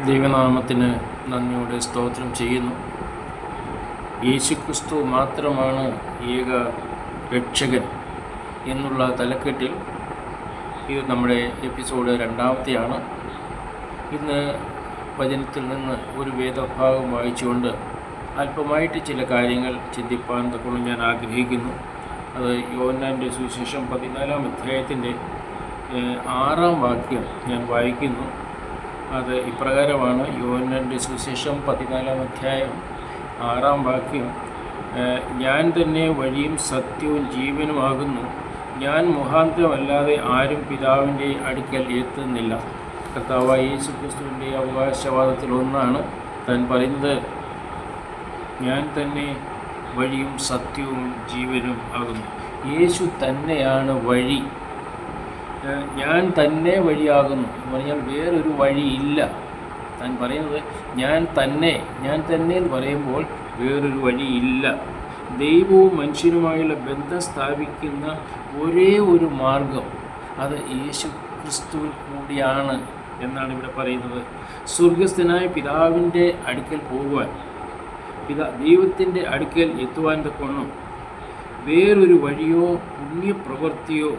ദൈവനാമത്തിന് നന്ദിയോടെ സ്തോത്രം ചെയ്യുന്നു. യേശുക്രിസ്തു മാത്രമാണ് ഏക രക്ഷകൻ എന്നുള്ള തലക്കെട്ടിൽ ഇത് നമ്മുടെ എപ്പിസോഡ് 2ാമത്തെയാണ്. ഇന്ന് വചനത്തിൽ നിന്ന് ഒരു വേദഭാഗം വായിച്ചുകൊണ്ട് അല്പമായിട്ട് ചില കാര്യങ്ങൾ ചിന്തിപ്പാൻ തക്കൊണ്ട് ഞാൻ ആഗ്രഹിക്കുന്നു. അത് യോഹന്നാൻ്റെ സുവിശേഷം 14-ാം അധ്യായത്തിൻ്റെ 6-ാം വാക്യം ഞാൻ വായിക്കുന്നു. അത് ഇപ്രകാരമാണ്. യോഹന്നാൻ്റെ സുവിശേഷം 14-ാം അധ്യായം 6-ാം വാക്യം: ഞാൻ തന്നെ വഴിയും സത്യവും ജീവനുമാകുന്നു, ഞാൻ മുഖാന്തരമല്ലാതെ ആരും പിതാവിൻ്റെ അടുക്കൽ എത്തുന്നില്ല. കർത്താവായ യേശുക്രിസ്തുവിൻ്റെ അവകാശവാദത്തിലൊന്നാണ് താൻ പറയുന്നത്, ഞാൻ തന്നെ വഴിയും സത്യവും ജീവനും ആകുന്നു. യേശു തന്നെയാണ് വഴി. ഞാൻ തന്നെ വഴിയാകുന്നു എന്ന് പറഞ്ഞാൽ വേറൊരു വഴിയില്ല. താൻ പറയുന്നത് ഞാൻ തന്നെ എന്ന് പറയുമ്പോൾ വേറൊരു വഴിയില്ല. ദൈവവും മനുഷ്യനുമായുള്ള ബന്ധം സ്ഥാപിക്കുന്ന ഒരേ ഒരു മാർഗം അത് യേശു ക്രിസ്തുവിൽ കൂടിയാണ് എന്നാണ് ഇവിടെ പറയുന്നത്. സ്വർഗസ്ഥനായ പിതാവിൻ്റെ അടുക്കൽ പോകുവാൻ, ദൈവത്തിൻ്റെ അടുക്കൽ എത്തുവാൻ തക്കവണ്ണം വേറൊരു വഴിയോ പുണ്യപ്രവൃത്തിയോ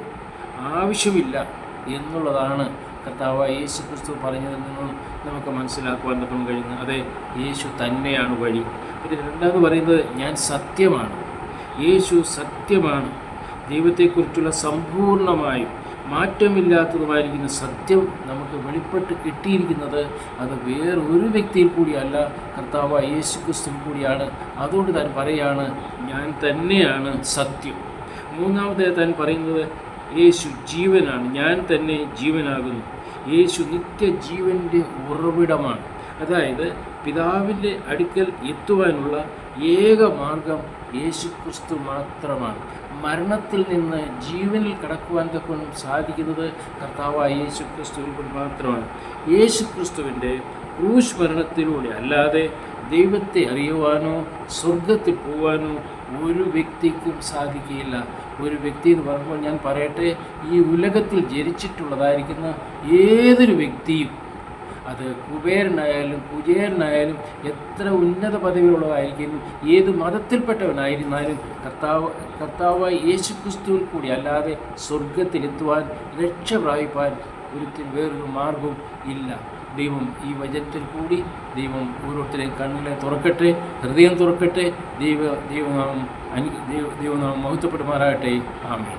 ആവശ്യമില്ല എന്നുള്ളതാണ് കർത്താവായ യേശു ക്രിസ്തു പറഞ്ഞതിൽ നിന്നും നമുക്ക് മനസ്സിലാക്കുവാൻ തക്കം കഴിയുന്നത്. അതെ, യേശു തന്നെയാണ് വഴി. പിന്നെ രണ്ടാമത് പറയുന്നത് ഞാൻ സത്യമാണ്. യേശു സത്യമാണ്. ദൈവത്തെക്കുറിച്ചുള്ള സമ്പൂർണമായും മാറ്റമില്ലാത്തതുമായിരിക്കുന്ന സത്യം നമുക്ക് വെളിപ്പെട്ട് കിട്ടിയിരിക്കുന്നത് അത് വേറൊരു വ്യക്തിയിൽ കൂടിയല്ല, കർത്താവായ യേശു ക്രിസ്തുവിൽ കൂടിയാണ്. അതുകൊണ്ട് താൻ പറയുകയാണ് ഞാൻ തന്നെയാണ് സത്യം. മൂന്നാമത് താൻ പറയുന്നത് യേശു ജീവനാണ്. ഞാൻ തന്നെ ജീവനാകുന്നു. യേശു നിത്യജീവൻ്റെ ഉറവിടമാണ്. അതായത് പിതാവിൻ്റെ അടുക്കൽ എത്തുവാനുള്ള ഏക മാർഗം യേശു ക്രിസ്തു മാത്രമാണ്. മരണത്തിൽ നിന്ന് ജീവനിൽ കടക്കുവാൻ തക്കൊണ്ട് സാധിക്കുന്നത് കർത്താവായ യേശു ക്രിസ്തുവിൽ കൂടി മാത്രമാണ്. യേശു ക്രിസ്തുവിൻ്റെ ക്രൂശ് മരണത്തിലൂടെ അല്ലാതെ ദൈവത്തെ അറിയുവാനോ സ്വർഗത്തിൽ പോകാനോ ഒരു വ്യക്തിക്കും സാധിക്കുകയില്ല. ഒരു വ്യക്തി എന്ന് പറയുമ്പോൾ ഞാൻ പറയട്ടെ, ഈ ഉലകത്തിൽ ജനിച്ചിട്ടുള്ളതായിരിക്കുന്ന ഏതൊരു വ്യക്തിയും, അത് കുബേരനായാലും കുചേരനായാലും എത്ര ഉന്നത പദവിയിലുള്ളതായിരിക്കും, ഏത് മതത്തിൽപ്പെട്ടവനായിരുന്നാലും കർത്താവായ യേശു ക്രിസ്തുവിൽ കൂടി അല്ലാതെ സ്വർഗത്തിലെത്തുവാൻ, രക്ഷ പ്രാപിപ്പാൻ ഒരിക്കലും വേറൊരു മാർഗവും ഇല്ല. ദൈവം ഈ വചനത്തിൽ കൂടി ദൈവം ഓരോരുത്തരെയും കണ്ണുകളെ തുറക്കട്ടെ, ഹൃദയം തുറക്കട്ടെ. ദൈവനാമം മഹത്വപ്പെടുമാറാകട്ടെ. ആമേൻ.